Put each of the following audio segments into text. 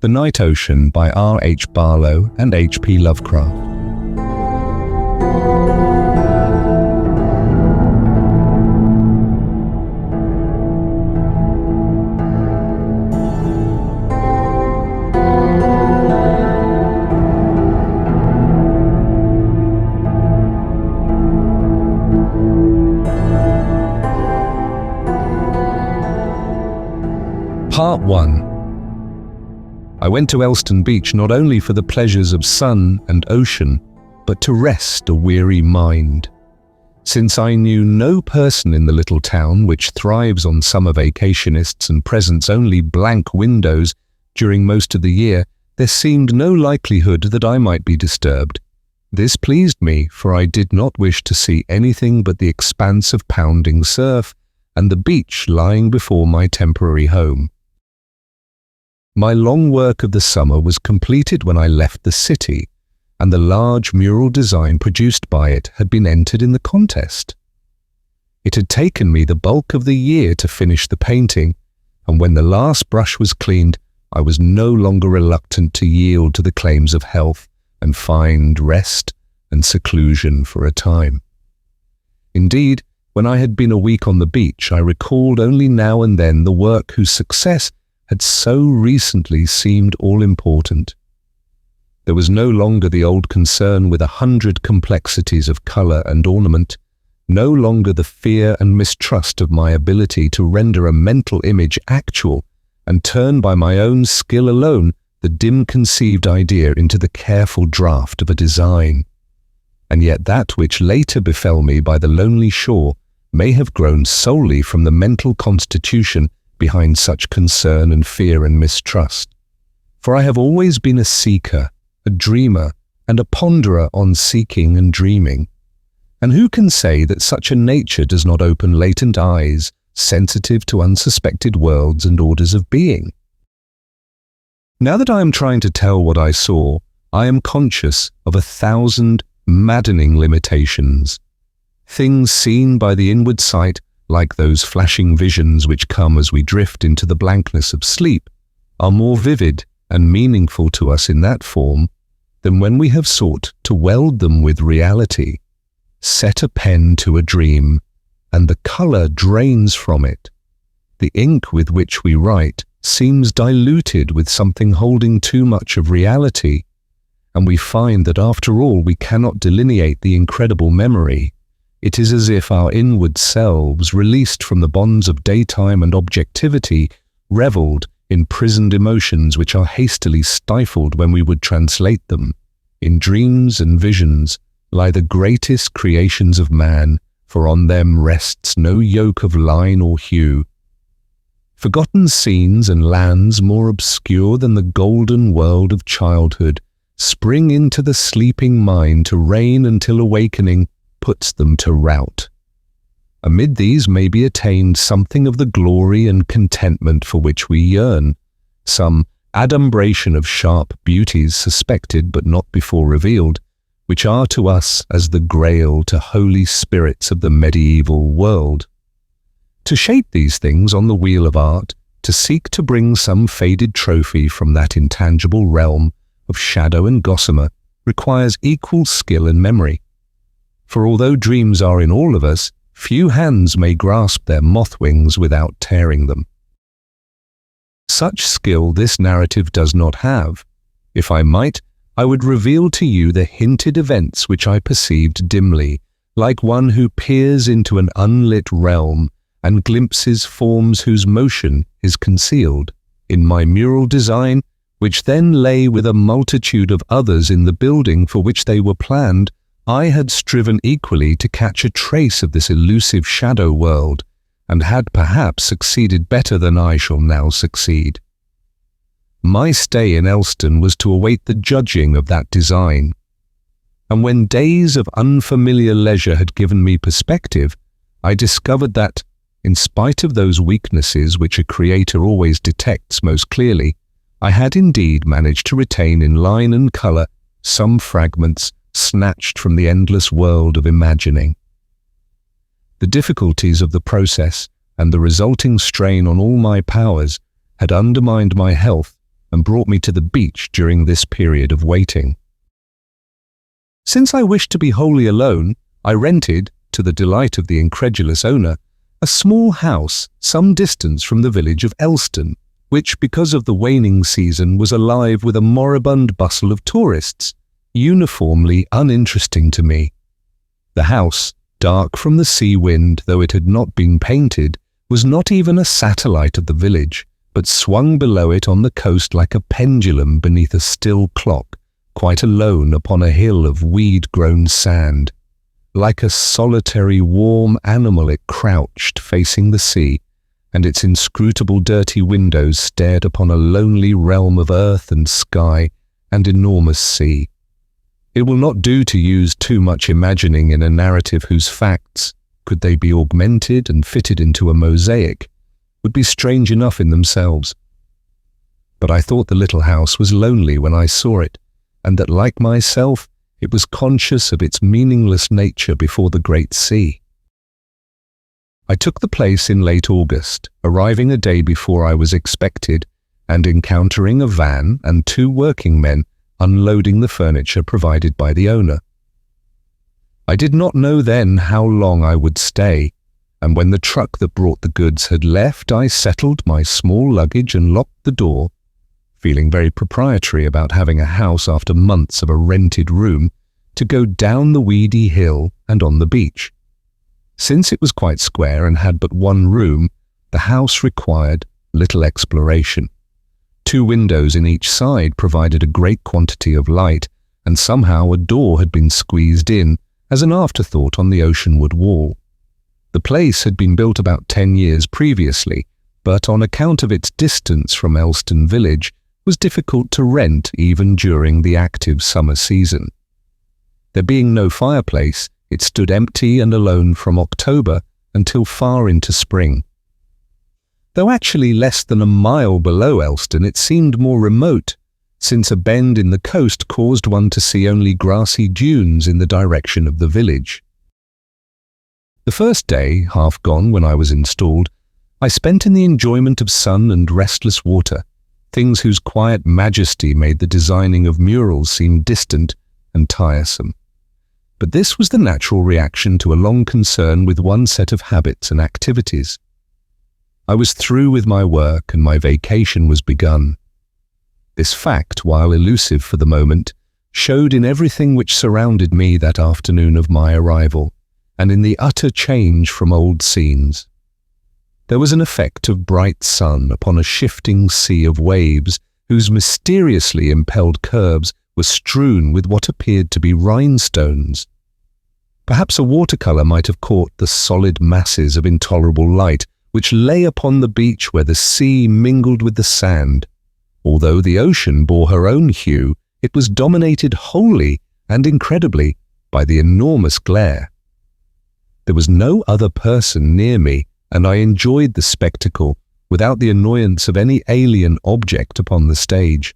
The Night Ocean by R.H. Barlow and H.P. Lovecraft. Part 1. I went to Elston Beach not only for the pleasures of sun and ocean, but to rest a weary mind. Since I knew no person in the little town which thrives on summer vacationists and presents only blank windows during most of the year, there seemed no likelihood that I might be disturbed. This pleased me, for I did not wish to see anything but the expanse of pounding surf and the beach lying before my temporary home. My long work of the summer was completed when I left the city, and the large mural design produced by it had been entered in the contest. It had taken me the bulk of the year to finish the painting, and when the last brush was cleaned, I was no longer reluctant to yield to the claims of health and find rest and seclusion for a time. Indeed, when I had been a week on the beach, I recalled only now and then the work whose success had so recently seemed all-important. There was no longer the old concern with 100 complexities of colour and ornament, no longer the fear and mistrust of my ability to render a mental image actual and turn by my own skill alone the dim-conceived idea into the careful draft of a design. And yet that which later befell me by the lonely shore may have grown solely from the mental constitution behind such concern and fear and mistrust. For I have always been a seeker, a dreamer, and a ponderer on seeking and dreaming. And who can say that such a nature does not open latent eyes, sensitive to unsuspected worlds and orders of being? Now that I am trying to tell what I saw, I am conscious of 1,000 maddening limitations. Things seen by the inward sight, like those flashing visions which come as we drift into the blankness of sleep, are more vivid and meaningful to us in that form than when we have sought to weld them with reality. Set a pen to a dream, and the colour drains from it. The ink with which we write seems diluted with something holding too much of reality, and we find that after all we cannot delineate the incredible memory. It is as if our inward selves, released from the bonds of daytime and objectivity, revelled in prisoned emotions which are hastily stifled when we would translate them. In dreams and visions lie the greatest creations of man, for on them rests no yoke of line or hue. Forgotten scenes and lands more obscure than the golden world of childhood spring into the sleeping mind to reign until awakening puts them to rout. Amid these may be attained something of the glory and contentment for which we yearn, some adumbration of sharp beauties suspected but not before revealed, which are to us as the grail to holy spirits of the medieval world. To shape these things on the wheel of art, to seek to bring some faded trophy from that intangible realm of shadow and gossamer, requires equal skill and memory. For although dreams are in all of us, few hands may grasp their moth wings without tearing them. Such skill this narrative does not have. If I might, I would reveal to you the hinted events which I perceived dimly, like one who peers into an unlit realm and glimpses forms whose motion is concealed in my mural design, which then lay with a multitude of others in the building for which they were planned. I had striven equally to catch a trace of this elusive shadow world, and had perhaps succeeded better than I shall now succeed. My stay in Elston was to await the judging of that design, and when days of unfamiliar leisure had given me perspective, I discovered that, in spite of those weaknesses which a creator always detects most clearly, I had indeed managed to retain in line and colour some fragments snatched from the endless world of imagining. The difficulties of the process and the resulting strain on all my powers had undermined my health and brought me to the beach during this period of waiting. Since I wished to be wholly alone, I rented, to the delight of the incredulous owner, a small house some distance from the village of Elston, which, because of the waning season, was alive with a moribund bustle of tourists, uniformly uninteresting to me. The house, dark from the sea wind though it had not been painted, was not even a satellite of the village, but swung below it on the coast like a pendulum beneath a still clock, quite alone upon a hill of weed-grown sand. Like a solitary warm animal it crouched facing the sea, and its inscrutable dirty windows stared upon a lonely realm of earth and sky and enormous sea. It will not do to use too much imagining in a narrative whose facts, could they be augmented and fitted into a mosaic, would be strange enough in themselves. But I thought the little house was lonely when I saw it, and that, like myself, it was conscious of its meaningless nature before the great sea. I took the place in late August, arriving a day before I was expected, and encountering a van and 2 working men unloading the furniture provided by the owner. I did not know then how long I would stay, and when the truck that brought the goods had left, I settled my small luggage and locked the door, feeling very proprietary about having a house after months of a rented room, to go down the weedy hill and on the beach. Since it was quite square and had but 1 room, the house required little exploration. 2 windows in each side provided a great quantity of light, and somehow a door had been squeezed in as an afterthought on the oceanward wall. The place had been built about 10 years previously, but on account of its distance from Elston village, was difficult to rent even during the active summer season. There being no fireplace, it stood empty and alone from October until far into spring. Though actually less than a mile below Elston, it seemed more remote, since a bend in the coast caused one to see only grassy dunes in the direction of the village. The first day, half gone when I was installed, I spent in the enjoyment of sun and restless water, things whose quiet majesty made the designing of murals seem distant and tiresome. But this was the natural reaction to a long concern with one set of habits and activities. I was through with my work and my vacation was begun. This fact, while elusive for the moment, showed in everything which surrounded me that afternoon of my arrival, and in the utter change from old scenes. There was an effect of bright sun upon a shifting sea of waves whose mysteriously impelled curves were strewn with what appeared to be rhinestones. Perhaps a watercolour might have caught the solid masses of intolerable light which lay upon the beach where the sea mingled with the sand. Although the ocean bore her own hue, it was dominated wholly and incredibly by the enormous glare. There was no other person near me, and I enjoyed the spectacle without the annoyance of any alien object upon the stage.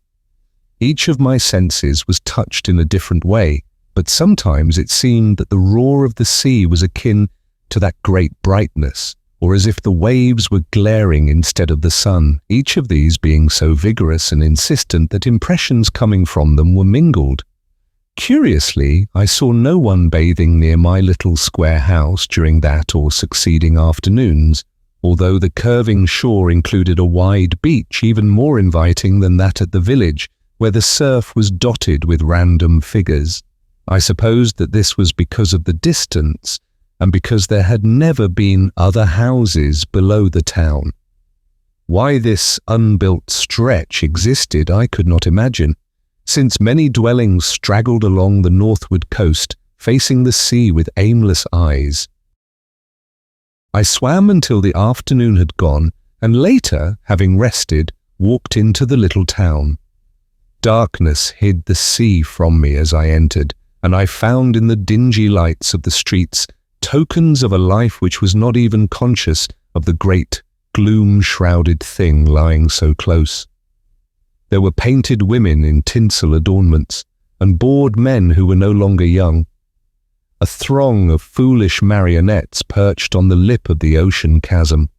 Each of my senses was touched in a different way, but sometimes it seemed that the roar of the sea was akin to that great brightness, or as if the waves were glaring instead of the sun, each of these being so vigorous and insistent that impressions coming from them were mingled. Curiously, I saw no one bathing near my little square house during that or succeeding afternoons, although the curving shore included a wide beach even more inviting than that at the village, where the surf was dotted with random figures. I supposed that this was because of the distance, and because there had never been other houses below the town. Why this unbuilt stretch existed I could not imagine, since many dwellings straggled along the northward coast, facing the sea with aimless eyes. I swam until the afternoon had gone, and later, having rested, walked into the little town. Darkness hid the sea from me as I entered, and I found in the dingy lights of the streets tokens of a life which was not even conscious of the great, gloom-shrouded thing lying so close. There were painted women in tinsel adornments, and bored men who were no longer young. A throng of foolish marionettes perched on the lip of the ocean chasm,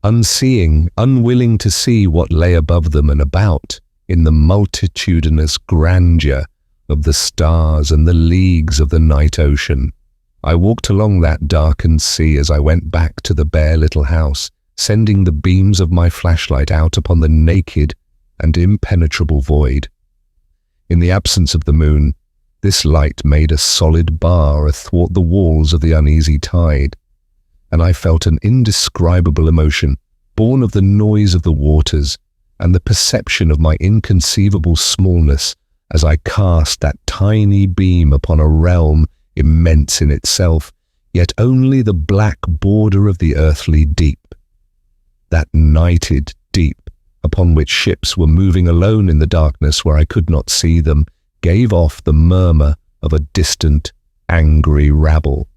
unseeing, unwilling to see what lay above them and about, in the multitudinous grandeur of the stars and the leagues of the night ocean. I walked along that darkened sea as I went back to the bare little house, sending the beams of my flashlight out upon the naked and impenetrable void. In the absence of the moon, this light made a solid bar athwart the walls of the uneasy tide, and I felt an indescribable emotion born of the noise of the waters and the perception of my inconceivable smallness as I cast that tiny beam upon a realm immense in itself, yet only the black border of the earthly deep. That nighted deep, upon which ships were moving alone in the darkness where I could not see them, gave off the murmur of a distant, angry rabble.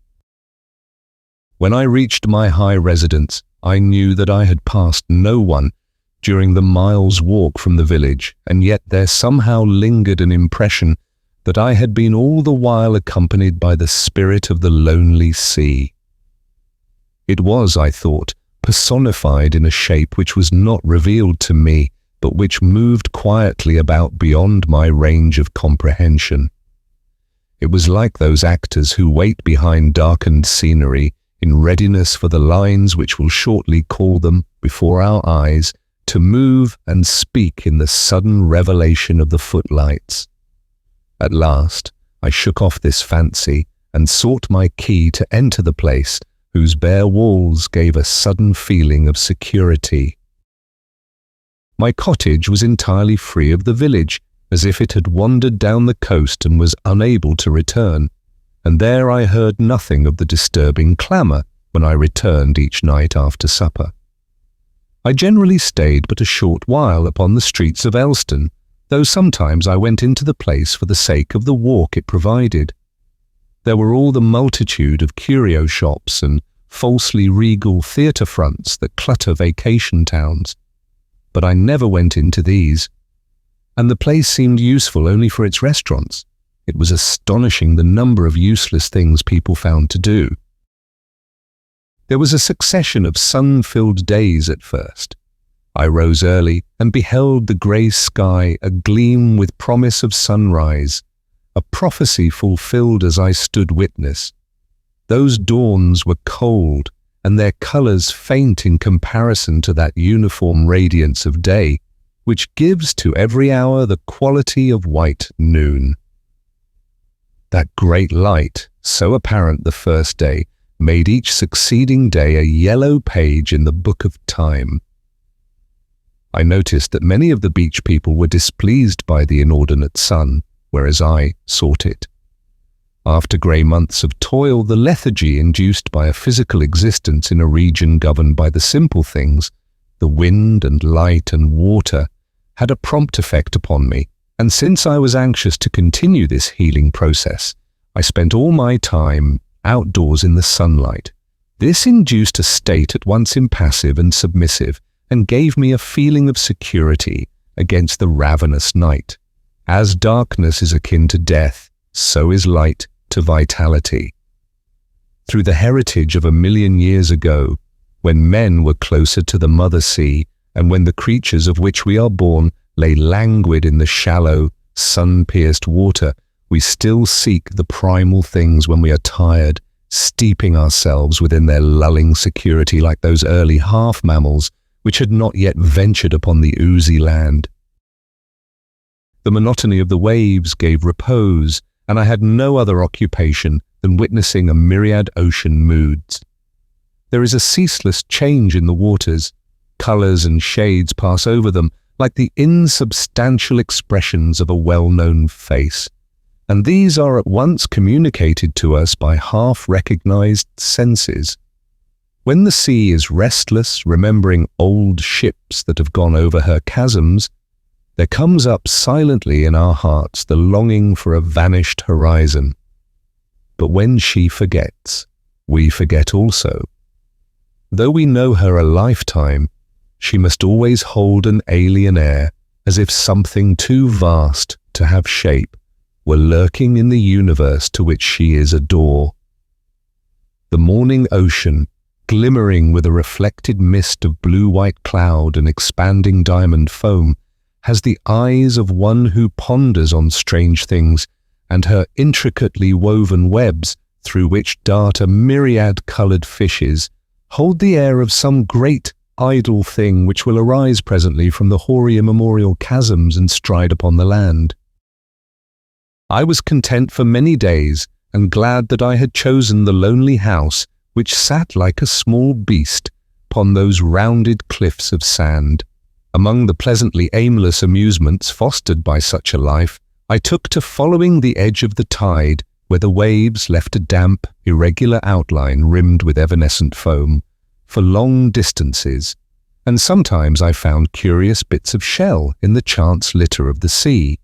When I reached my high residence, I knew that I had passed no one during the mile's walk from the village, and yet there somehow lingered an impression that I had been all the while accompanied by the spirit of the lonely sea. It was, I thought, personified in a shape which was not revealed to me, but which moved quietly about beyond my range of comprehension. It was like those actors who wait behind darkened scenery in readiness for the lines which will shortly call them before our eyes to move and speak in the sudden revelation of the footlights. At last, I shook off this fancy and sought my key to enter the place whose bare walls gave a sudden feeling of security. My cottage was entirely free of the village, as if it had wandered down the coast and was unable to return, and there I heard nothing of the disturbing clamour when I returned each night after supper. I generally stayed but a short while upon the streets of Elston, though sometimes I went into the place for the sake of the walk it provided. There were all the multitude of curio shops and falsely regal theatre fronts that clutter vacation towns, but I never went into these, and the place seemed useful only for its restaurants. It was astonishing the number of useless things people found to do. There was a succession of sun-filled days at first. I rose early and beheld the grey sky agleam with promise of sunrise, a prophecy fulfilled as I stood witness. Those dawns were cold, and their colours faint in comparison to that uniform radiance of day, which gives to every hour the quality of white noon. That great light, so apparent the first day, made each succeeding day a yellow page in the book of time. I noticed that many of the beach people were displeased by the inordinate sun, whereas I sought it. After grey months of toil, the lethargy induced by a physical existence in a region governed by the simple things, the wind and light and water, had a prompt effect upon me, and since I was anxious to continue this healing process, I spent all my time outdoors in the sunlight. This induced a state at once impassive and submissive, and gave me a feeling of security against the ravenous night. As darkness is akin to death, so is light to vitality. Through the heritage of 1,000,000 years ago, when men were closer to the mother sea, and when the creatures of which we are born lay languid in the shallow, sun-pierced water, we still seek the primal things when we are tired, steeping ourselves within their lulling security like those early half-mammals which had not yet ventured upon the oozy land. The monotony of the waves gave repose, and I had no other occupation than witnessing a myriad ocean moods. There is a ceaseless change in the waters. Colours and shades pass over them like the insubstantial expressions of a well-known face, and these are at once communicated to us by half-recognized senses. When the sea is restless, remembering old ships that have gone over her chasms, there comes up silently in our hearts the longing for a vanished horizon. But when she forgets, we forget also. Though we know her a lifetime, she must always hold an alien air, as if something too vast to have shape were lurking in the universe to which she is a door. The morning ocean, glimmering with a reflected mist of blue-white cloud and expanding diamond foam, has the eyes of one who ponders on strange things, and her intricately woven webs, through which dart a myriad-coloured fishes, hold the air of some great idle thing which will arise presently from the hoary immemorial chasms and stride upon the land. I was content for many days, and glad that I had chosen the lonely house which sat like a small beast upon those rounded cliffs of sand. Among the pleasantly aimless amusements fostered by such a life, I took to following the edge of the tide, where the waves left a damp, irregular outline rimmed with evanescent foam, for long distances, and sometimes I found curious bits of shell in the chance litter of the sea.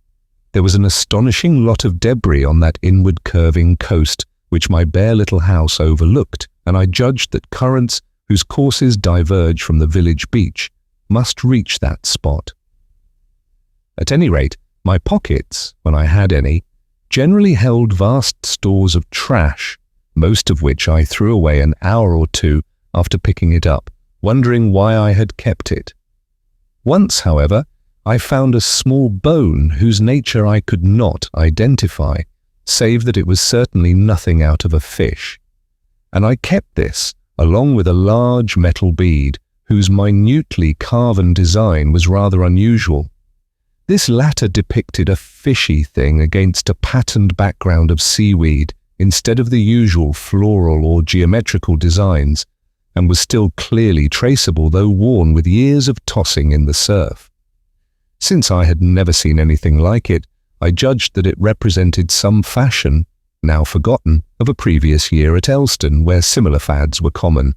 There was an astonishing lot of debris on that inward curving coast which my bare little house overlooked, and I judged that currents whose courses diverge from the village beach must reach that spot. At any rate, my pockets, when I had any, generally held vast stores of trash, most of which I threw away an hour or two after picking it up, wondering why I had kept it. Once, however, I found a small bone whose nature I could not identify, save that it was certainly nothing out of a fish, and I kept this, along with a large metal bead, whose minutely carven design was rather unusual. This latter depicted a fishy thing against a patterned background of seaweed, instead of the usual floral or geometrical designs, and was still clearly traceable, though worn with years of tossing in the surf. Since I had never seen anything like it, I judged that it represented some fashion, now forgotten, of a previous year at Elston, where similar fads were common.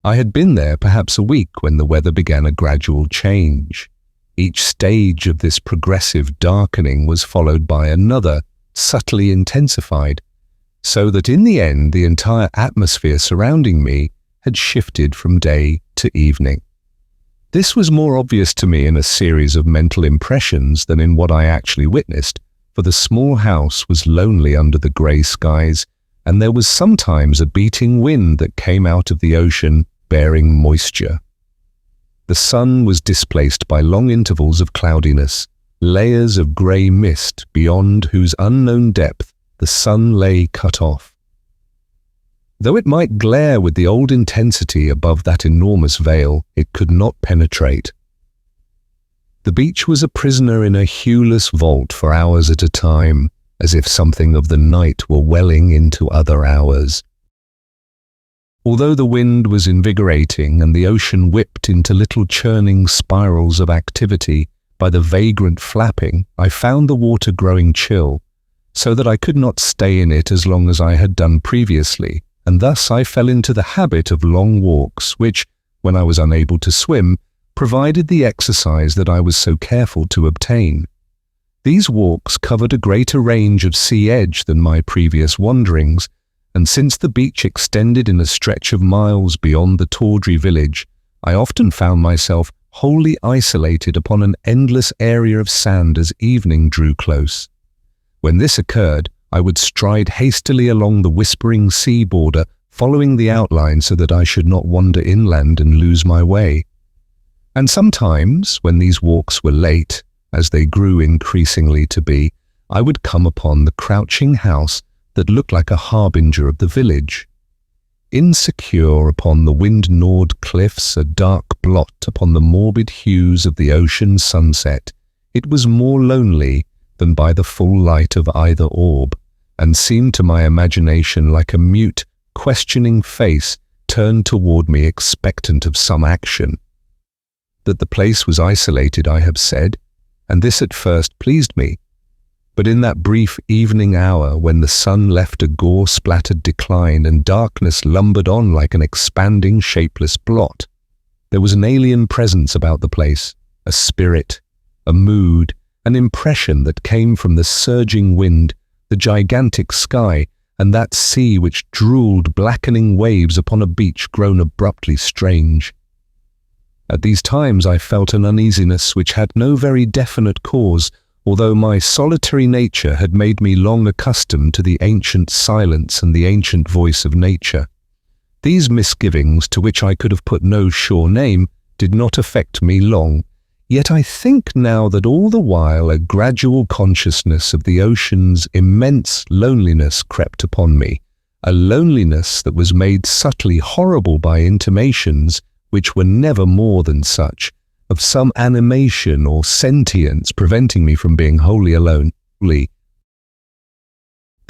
I had been there perhaps a week when the weather began a gradual change. Each stage of this progressive darkening was followed by another, subtly intensified, so that in the end the entire atmosphere surrounding me had shifted from day to evening. This was more obvious to me in a series of mental impressions than in what I actually witnessed, for the small house was lonely under the grey skies, and there was sometimes a beating wind that came out of the ocean bearing moisture. The sun was displaced by long intervals of cloudiness, layers of grey mist beyond whose unknown depth the sun lay cut off. Though it might glare with the old intensity above that enormous veil, it could not penetrate. The beach was a prisoner in a hueless vault for hours at a time, as if something of the night were welling into other hours. Although the wind was invigorating and the ocean whipped into little churning spirals of activity by the vagrant flapping, I found the water growing chill, so that I could not stay in it as long as I had done previously, and thus I fell into the habit of long walks which, when I was unable to swim, provided the exercise that I was so careful to obtain. These walks covered a greater range of sea edge than my previous wanderings, and since the beach extended in a stretch of miles beyond the tawdry village, I often found myself wholly isolated upon an endless area of sand as evening drew close. When this occurred, I would stride hastily along the whispering sea border, following the outline so that I should not wander inland and lose my way. And sometimes, when these walks were late, as they grew increasingly to be, I would come upon the crouching house that looked like a harbinger of the village. Insecure upon the wind-gnawed cliffs, a dark blot upon the morbid hues of the ocean sunset, it was more lonely than by the full light of either orb, and seemed to my imagination like a mute, questioning face turned toward me expectant of some action. That the place was isolated I have said, and this at first pleased me, but in that brief evening hour when the sun left a gore-splattered decline and darkness lumbered on like an expanding shapeless blot, there was an alien presence about the place, a spirit, a mood, an impression that came from the surging wind, the gigantic sky, and that sea which drooled blackening waves upon a beach grown abruptly strange. At these times I felt an uneasiness which had no very definite cause, although my solitary nature had made me long accustomed to the ancient silence and the ancient voice of nature. These misgivings, to which I could have put no sure name, did not affect me long, Yet I think now that all the while a gradual consciousness of the ocean's immense loneliness crept upon me, a loneliness that was made subtly horrible by intimations which were never more than such, of some animation or sentience preventing me from being wholly alone. The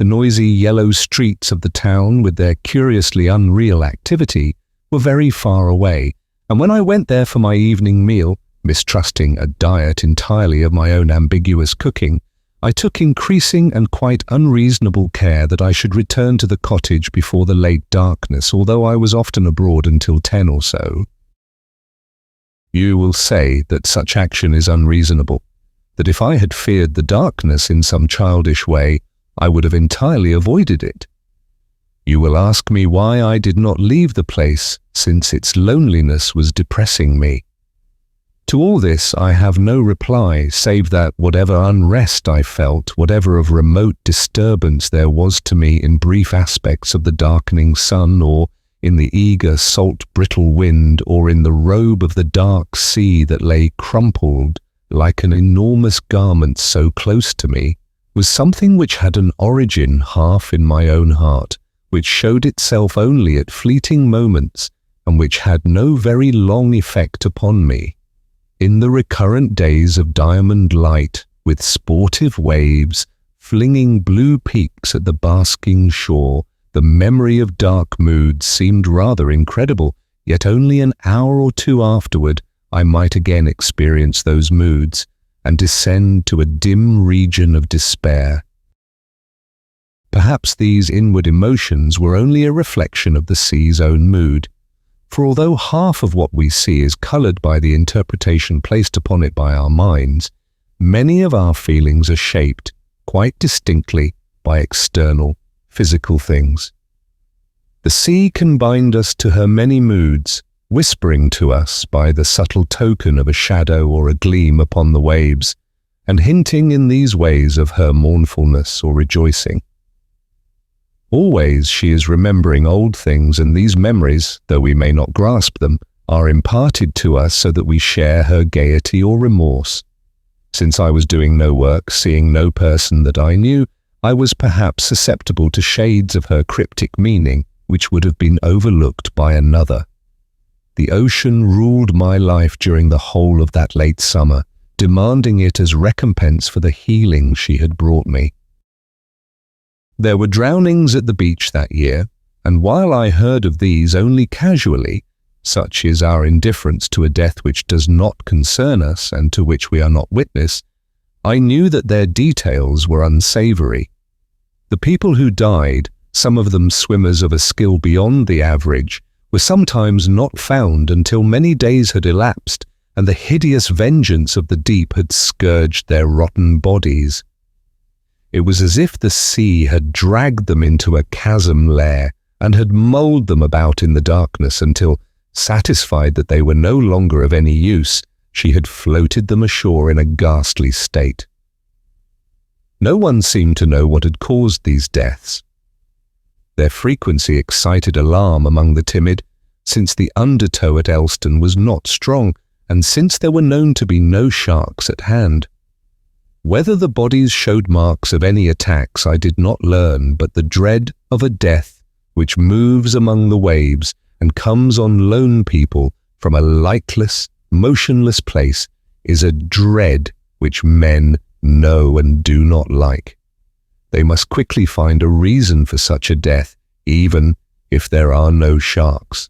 noisy yellow streets of the town, with their curiously unreal activity, were very far away, and when I went there for my evening meal, mistrusting a diet entirely of my own ambiguous cooking, I took increasing and quite unreasonable care that I should return to the cottage before the late darkness, although I was often abroad until 10 or so. You will say that such action is unreasonable, that if I had feared the darkness in some childish way, I would have entirely avoided it. You will ask me why I did not leave the place, since its loneliness was depressing me. To all this I have no reply, save that whatever unrest I felt, whatever of remote disturbance there was to me in brief aspects of the darkening sun, or in the eager salt brittle wind, or in the robe of the dark sea that lay crumpled like an enormous garment so close to me, was something which had an origin half in my own heart, which showed itself only at fleeting moments, and which had no very long effect upon me. In the recurrent days of diamond light, with sportive waves, flinging blue peaks at the basking shore, the memory of dark moods seemed rather incredible, yet only an hour or two afterward I might again experience those moods, and descend to a dim region of despair. Perhaps these inward emotions were only a reflection of the sea's own mood, for although half of what we see is coloured by the interpretation placed upon it by our minds, many of our feelings are shaped, quite distinctly, by external, physical things. The sea can bind us to her many moods, whispering to us by the subtle token of a shadow or a gleam upon the waves, and hinting in these ways of her mournfulness or rejoicing. Always she is remembering old things, and these memories, though we may not grasp them, are imparted to us so that we share her gaiety or remorse. Since I was doing no work, seeing no person that I knew, I was perhaps susceptible to shades of her cryptic meaning, which would have been overlooked by another. The ocean ruled my life during the whole of that late summer, demanding it as recompense for the healing she had brought me. There were drownings at the beach that year, and while I heard of these only casually, such is our indifference to a death which does not concern us and to which we are not witness, I knew that their details were unsavoury. The people who died, some of them swimmers of a skill beyond the average, were sometimes not found until many days had elapsed and the hideous vengeance of the deep had scourged their rotten bodies. It was as if the sea had dragged them into a chasm lair and had mulled them about in the darkness until, satisfied that they were no longer of any use, she had floated them ashore in a ghastly state. No one seemed to know what had caused these deaths. Their frequency excited alarm among the timid, since the undertow at Elston was not strong, and since there were known to be no sharks at hand. Whether the bodies showed marks of any attacks I did not learn, but the dread of a death which moves among the waves and comes on lone people from a lightless, motionless place is a dread which men know and do not like. They must quickly find a reason for such a death, even if there are no sharks.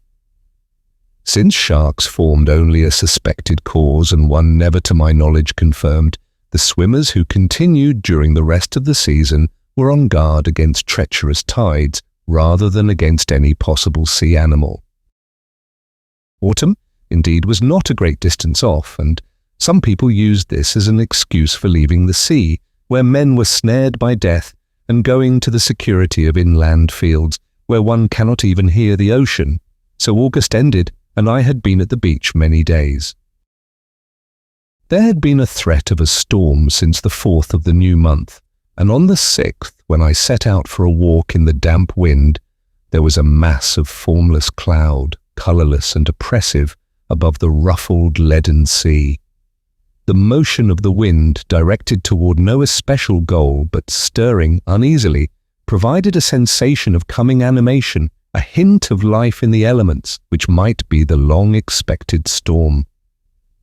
Since sharks formed only a suspected cause and one never to my knowledge confirmed, the swimmers who continued during the rest of the season were on guard against treacherous tides rather than against any possible sea animal. Autumn, indeed, was not a great distance off, and some people used this as an excuse for leaving the sea, where men were snared by death, and going to the security of inland fields, where one cannot even hear the ocean. So August ended, and I had been at the beach many days. There had been a threat of a storm since the 4th of the new month, and on the 6th, when I set out for a walk in the damp wind, there was a mass of formless cloud, colourless and oppressive, above the ruffled leaden sea. The motion of the wind, directed toward no especial goal but stirring uneasily, provided a sensation of coming animation, a hint of life in the elements, which might be the long-expected storm.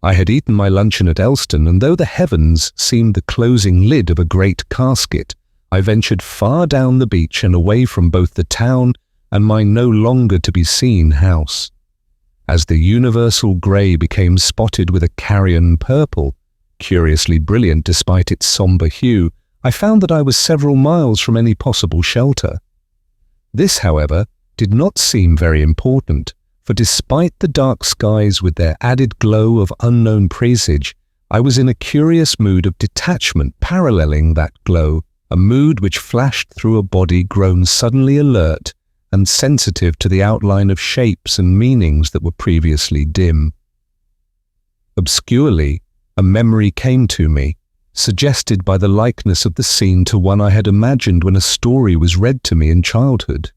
I had eaten my luncheon at Elston, and though the heavens seemed the closing lid of a great casket, I ventured far down the beach and away from both the town and my no longer to be seen house. As the universal grey became spotted with a carrion purple, curiously brilliant despite its sombre hue, I found that I was several miles from any possible shelter. This, however, did not seem very important, for despite the dark skies with their added glow of unknown presage, I was in a curious mood of detachment paralleling that glow, a mood which flashed through a body grown suddenly alert and sensitive to the outline of shapes and meanings that were previously dim. Obscurely, a memory came to me, suggested by the likeness of the scene to one I had imagined when a story was read to me in childhood.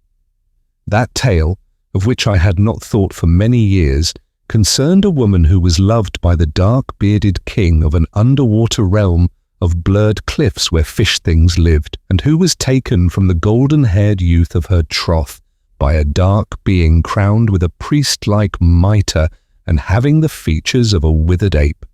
That tale, of which I had not thought for many years, concerned a woman who was loved by the dark-bearded king of an underwater realm of blurred cliffs where fish things lived, and who was taken from the golden-haired youth of her troth by a dark being crowned with a priest-like mitre and having the features of a withered ape.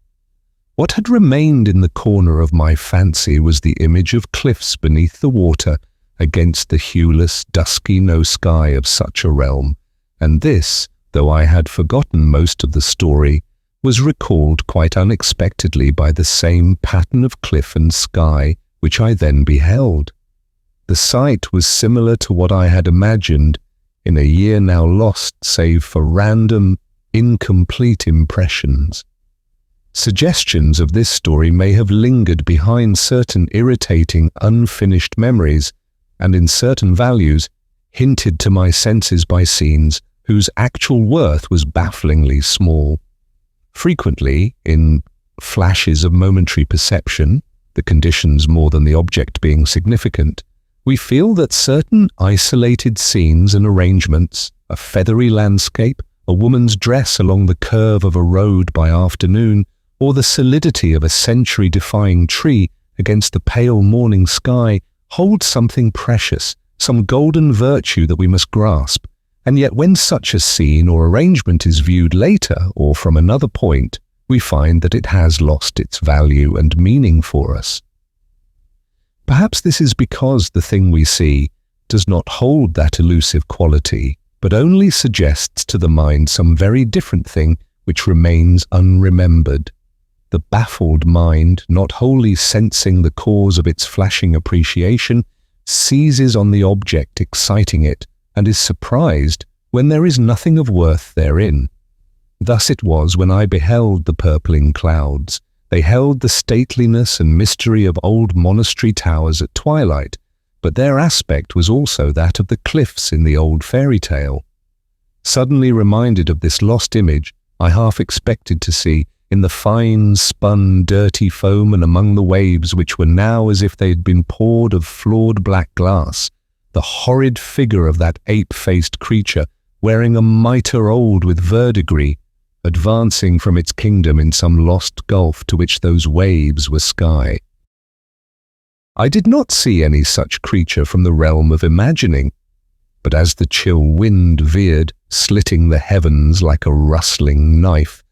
What had remained in the corner of my fancy was the image of cliffs beneath the water against the hueless, dusky no-sky of such a realm, and this, though I had forgotten most of the story, was recalled quite unexpectedly by the same pattern of cliff and sky which I then beheld. The sight was similar to what I had imagined in a year now lost save for random, incomplete impressions. Suggestions of this story may have lingered behind certain irritating, unfinished memories, and in certain values, hinted to my senses by scenes whose actual worth was bafflingly small. Frequently, in flashes of momentary perception, the conditions more than the object being significant, we feel that certain isolated scenes and arrangements, a feathery landscape, a woman's dress along the curve of a road by afternoon, or the solidity of a century-defying tree against the pale morning sky, hold something precious, some golden virtue that we must grasp, and yet when such a scene or arrangement is viewed later or from another point, we find that it has lost its value and meaning for us. Perhaps this is because the thing we see does not hold that elusive quality, but only suggests to the mind some very different thing which remains unremembered. The baffled mind, not wholly sensing the cause of its flashing appreciation, seizes on the object exciting it, and is surprised when there is nothing of worth therein. Thus it was when I beheld the purpling clouds. They held the stateliness and mystery of old monastery towers at twilight, but their aspect was also that of the cliffs in the old fairy tale. Suddenly reminded of this lost image, I half expected to see, in the fine, spun, dirty foam and among the waves which were now as if they had been poured of flawed black glass, the horrid figure of that ape-faced creature, wearing a mitre old with verdigris, advancing from its kingdom in some lost gulf to which those waves were sky. I did not see any such creature from the realm of imagining, but as the chill wind veered, slitting the heavens like a rustling knife,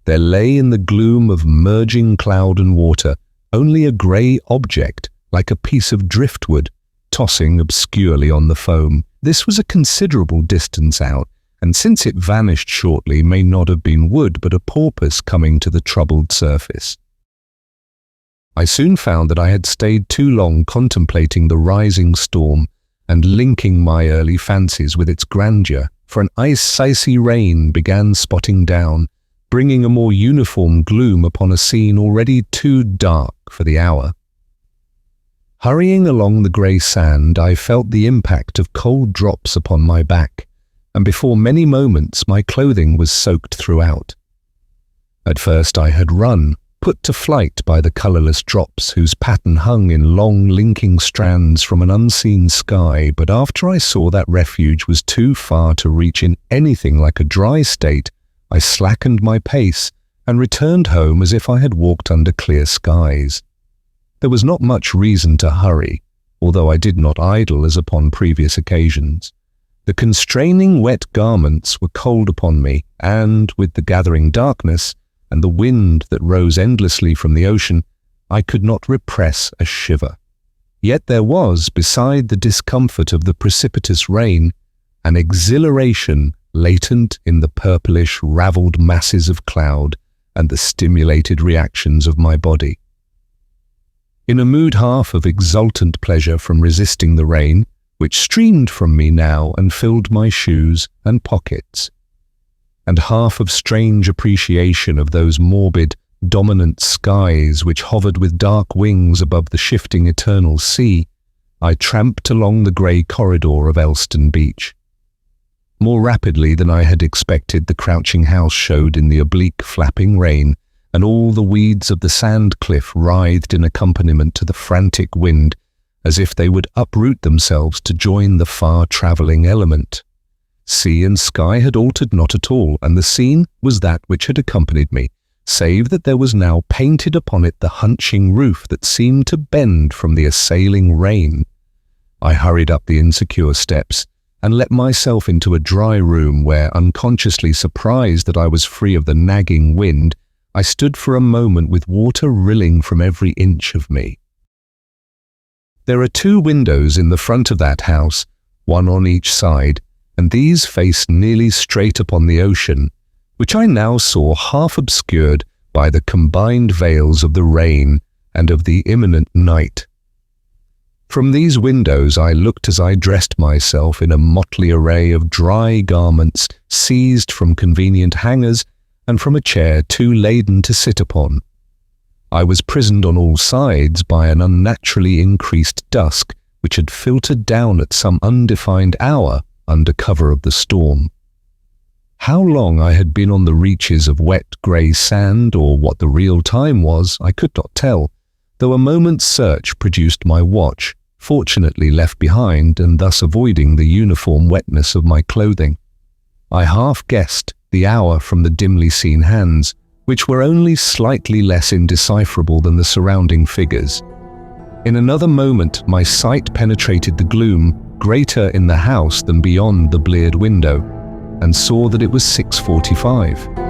there lay in the gloom of merging cloud and water only a grey object, like a piece of driftwood, tossing obscurely on the foam. This was a considerable distance out, and since it vanished shortly, may not have been wood, but a porpoise coming to the troubled surface. I soon found that I had stayed too long contemplating the rising storm and linking my early fancies with its grandeur, for an icy rain began spotting down, bringing a more uniform gloom upon a scene already too dark for the hour. Hurrying along the grey sand, I felt the impact of cold drops upon my back, and before many moments my clothing was soaked throughout. At first I had run, put to flight by the colourless drops whose pattern hung in long linking strands from an unseen sky, but after I saw that refuge was too far to reach in anything like a dry state, I slackened my pace and returned home as if I had walked under clear skies. There was not much reason to hurry, although I did not idle as upon previous occasions. The constraining wet garments were cold upon me, and, with the gathering darkness, and the wind that rose endlessly from the ocean, I could not repress a shiver. Yet there was, beside the discomfort of the precipitous rain, an exhilaration latent in the purplish, ravelled masses of cloud and the stimulated reactions of my body. In a mood half of exultant pleasure from resisting the rain, which streamed from me now and filled my shoes and pockets, and half of strange appreciation of those morbid, dominant skies which hovered with dark wings above the shifting eternal sea, I tramped along the grey corridor of Elston Beach. More rapidly than I had expected, the crouching house showed in the oblique, flapping rain, and all the weeds of the sand cliff writhed in accompaniment to the frantic wind, as if they would uproot themselves to join the far-travelling element. Sea and sky had altered not at all, and the scene was that which had accompanied me, save that there was now painted upon it the hunching roof that seemed to bend from the assailing rain. I hurried up the insecure steps, and let myself into a dry room where, unconsciously surprised that I was free of the nagging wind, I stood for a moment with water rilling from every inch of me. There are 2 windows in the front of that house, one on each side, and these faced nearly straight upon the ocean, which I now saw half obscured by the combined veils of the rain and of the imminent night. From these windows I looked as I dressed myself in a motley array of dry garments seized from convenient hangers and from a chair too laden to sit upon. I was prisoned on all sides by an unnaturally increased dusk which had filtered down at some undefined hour under cover of the storm. How long I had been on the reaches of wet grey sand, or what the real time was, I could not tell, though a moment's search produced my watch, fortunately left behind and thus avoiding the uniform wetness of my clothing. I half guessed the hour from the dimly seen hands, which were only slightly less indecipherable than the surrounding figures. In another moment my sight penetrated the gloom, greater in the house than beyond the bleared window, and saw that it was 6:45.